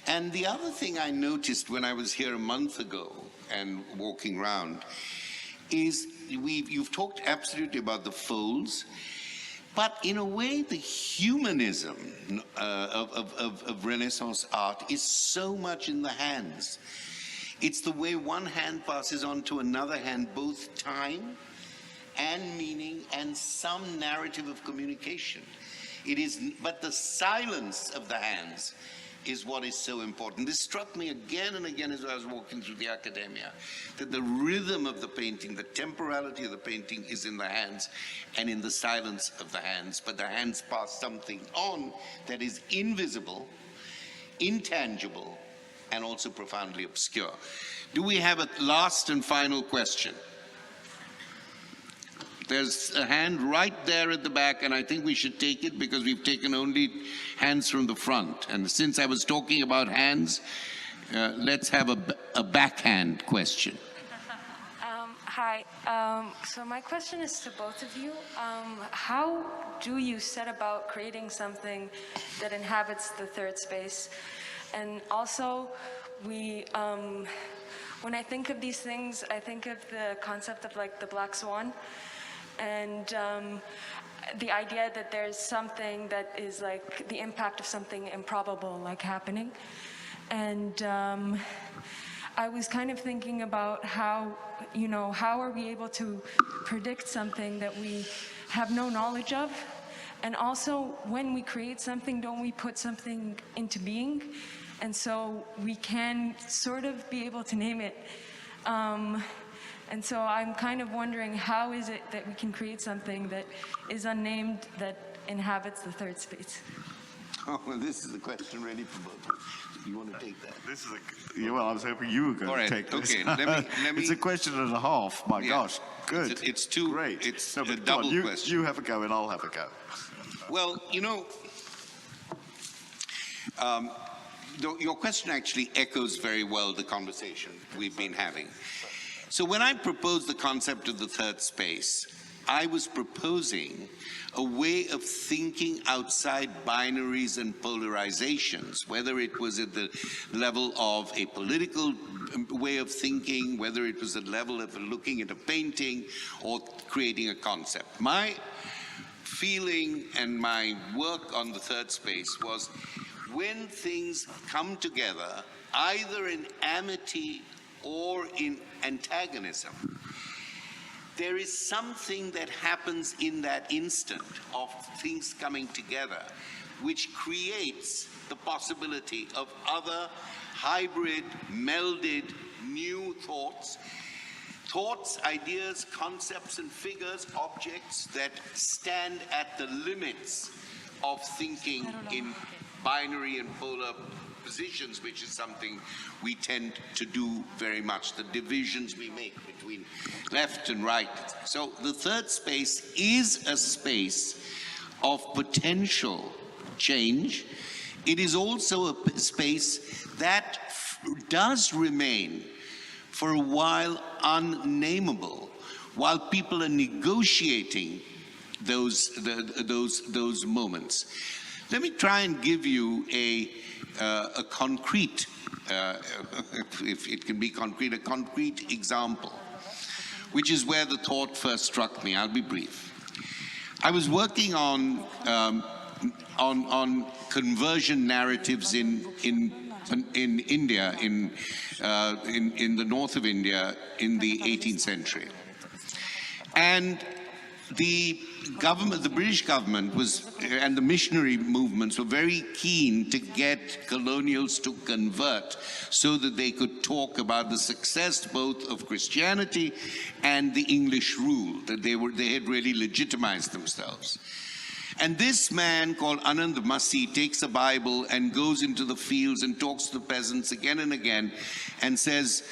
And the other thing I noticed when I was here a month ago and walking around is you've talked absolutely about the folds, but in a way the humanism of Renaissance art is so much in the hands. It's the way one hand passes on to another hand, both time and meaning and some narrative of communication. It is, but the silence of the hands is what is so important. This struck me again and again as I was walking through the Accademia, that the rhythm of the painting, the temporality of the painting is in the hands and in the silence of the hands, but the hands pass something on that is invisible, intangible, and also profoundly obscure. Do we have a last and final question? There's a hand right there at the back, and I think we should take it because we've taken only hands from the front. And since I was talking about hands, let's have a backhand question. Hi. So my question is to both of you. How do you set about creating something that inhabits the third space? And also, when I think of these things, I think of the concept of like the Black Swan. And the idea that there's something that is like the impact of something improbable like happening. And I was kind of thinking about how, you know, how are we able to predict something that we have no knowledge of? And also, when we create something, don't we put something into being? And so we can sort of be able to name it. And so I'm kind of wondering, how is it that we can create something that is unnamed, that inhabits the third space? Oh, well, this is a question ready for both of us. You want to take that? This is well, I was hoping you were going All right, to take this. okay, let me- It's a question and a half. My Yeah. gosh, good. It's two- Great. it's No, a but go on, double question. You have a go and I'll have a go. Well, you know, your question actually echoes very well the conversation we've been having. So when I proposed the concept of the third space, I was proposing a way of thinking outside binaries and polarizations, whether it was at the level of a political way of thinking, whether it was at the level of looking at a painting or creating a concept. My feeling and my work on the third space was when things come together, either in amity or in antagonism, there is something that happens in that instant of things coming together which creates the possibility of other hybrid, melded, new thoughts, ideas, concepts, and figures, objects that stand at the limits of thinking in binary and polar positions, which is something we tend to do very much, the divisions we make between left and right. So the third space is a space of potential change. It is also a space that does remain for a while unnameable, while people are negotiating those moments. Let me try and give you a concrete, if it can be concrete, a concrete example, which is where the thought first struck me. I'll be brief. I was working on conversion narratives in India, in the north of India in the 18th century. And the government, the British government and the missionary movements were very keen to get colonials to convert so that they could talk about the success both of Christianity and the English rule, that they had really legitimized themselves. And this man called Anand Masi takes a Bible and goes into the fields and talks to the peasants again and again and says,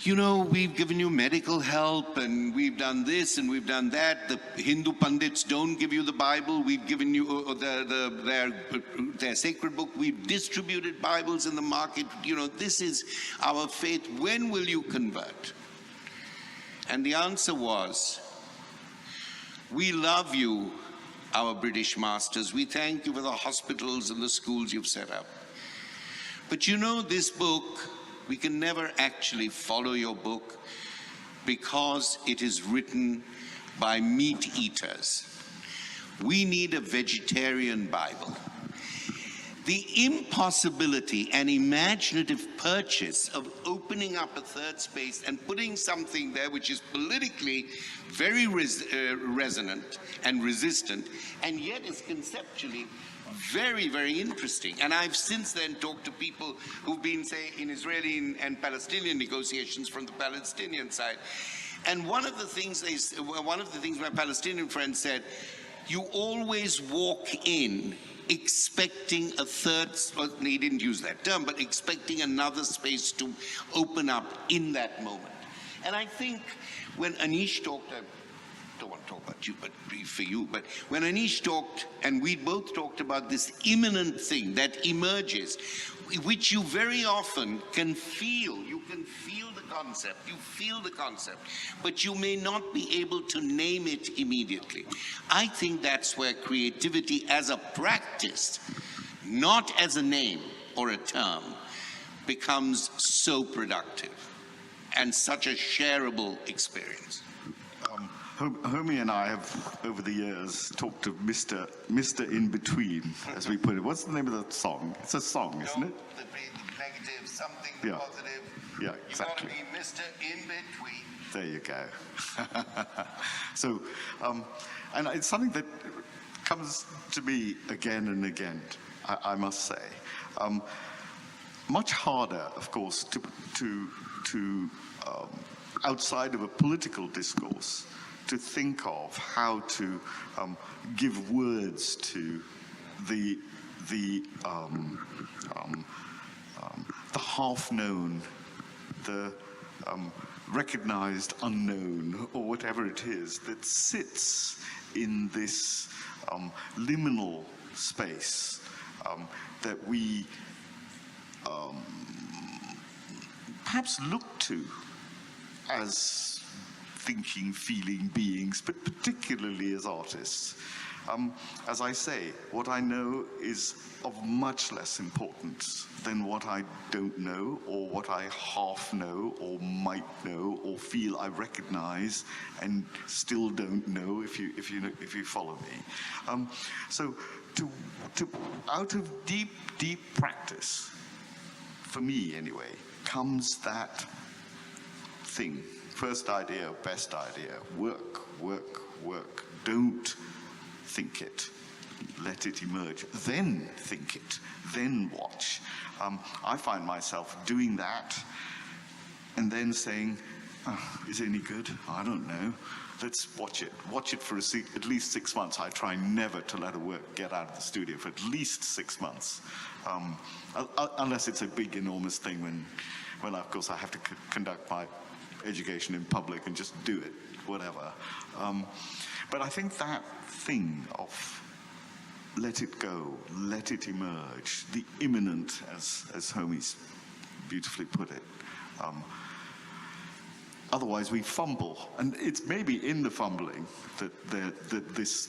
you know, we've given you medical help and we've done this and we've done that. The Hindu pundits don't give you the Bible. We've given you their sacred book. We've distributed Bibles in the market. You know, this is our faith. When will you convert? And the answer was, we love you, our British masters. We thank you for the hospitals and the schools you've set up. But you know, this book, we can never actually follow your book because it is written by meat eaters. We need a vegetarian Bible. The impossibility and imaginative purchase of opening up a third space and putting something there which is politically very resonant and resistant, and yet is conceptually very, very interesting. And I've since then talked to people who've been, say, in Israeli and Palestinian negotiations from the Palestinian side. And one of the things my Palestinian friend said, you always walk in expecting a third, well, he didn't use that term, but expecting another space to open up in that moment. And I think when Anish talked, I don't want to talk about you, but for you, but when Anish talked, and we both talked about this imminent thing that emerges, which you very often can feel. You can feel the concept, you feel the concept, but you may not be able to name it immediately. I think that's where creativity as a practice, not as a name or a term, becomes so productive and such a shareable experience. Homi and I have, over the years, talked of Mr. In Between, as we put it. What's the name of that song? It's a song, isn't it? The negative, something, the Yeah. positive. Yeah, You've got to exactly. be Mr. In Between. There you go. So, and it's something that comes to me again and again, I must say. Much harder, of course, to outside of a political discourse, to think of how to give words to the half-known, the recognized unknown, or whatever it is, that sits in this liminal space that we perhaps look to as thinking, feeling beings, but particularly as artists. As I say, what I know is of much less importance than what I don't know, or what I half know, or might know, or feel I recognize, and still don't know, if you follow me. So, out of deep practice, for me anyway, comes that thing. First idea, best idea. Work. Don't think it. Let it emerge. Then think it. Then watch. I find myself doing that and then saying, oh, is it any good? I don't know. Let's watch it. Watch it for at least 6 months. I try never to let a work get out of the studio for at least 6 months. Unless it's a big, enormous thing when of course, I have to conduct my education in public and just do it, whatever. But I think that thing of let it go, let it emerge, the imminent, as Homi's beautifully put it. Otherwise, we fumble, and it's maybe in the fumbling that this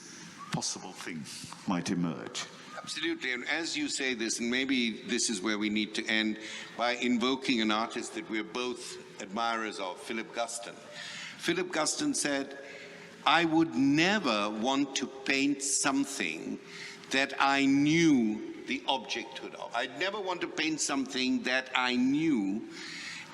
possible thing might emerge. Absolutely, and as you say this, and maybe this is where we need to end, by invoking an artist that we're both admirers of, Philip Guston. Philip Guston said, I would never want to paint something that I knew the objecthood of. I'd never want to paint something that I knew,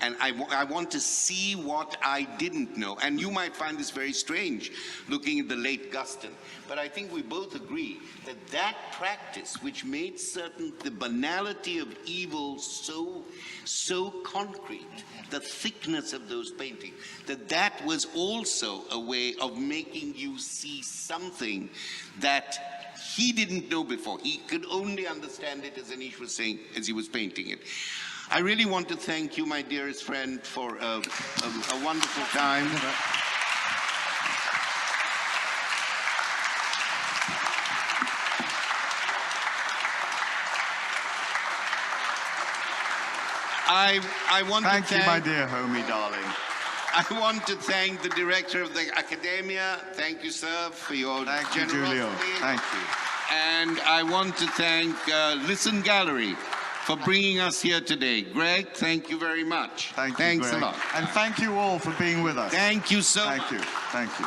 and I want to see what I didn't know. And you might find this very strange, looking at the late Guston. But I think we both agree that that practice, which made certain the banality of evil so concrete, the thickness of those paintings, that was also a way of making you see something that he didn't know before. He could only understand it, as Anish was saying, as he was painting it. I really want to thank you, my dearest friend, for a wonderful time. I want to thank you, my dear Homi, darling. I want to thank the director of the Academia. Thank you, sir, for your generosity. Thank you, Giulio. Thank you. And I want to thank Listen Gallery for bringing us here today. Greg, thank you very much. Thanks Greg. a lot. And thank you all for being with us. Thank you so much. Thank you. Thank you.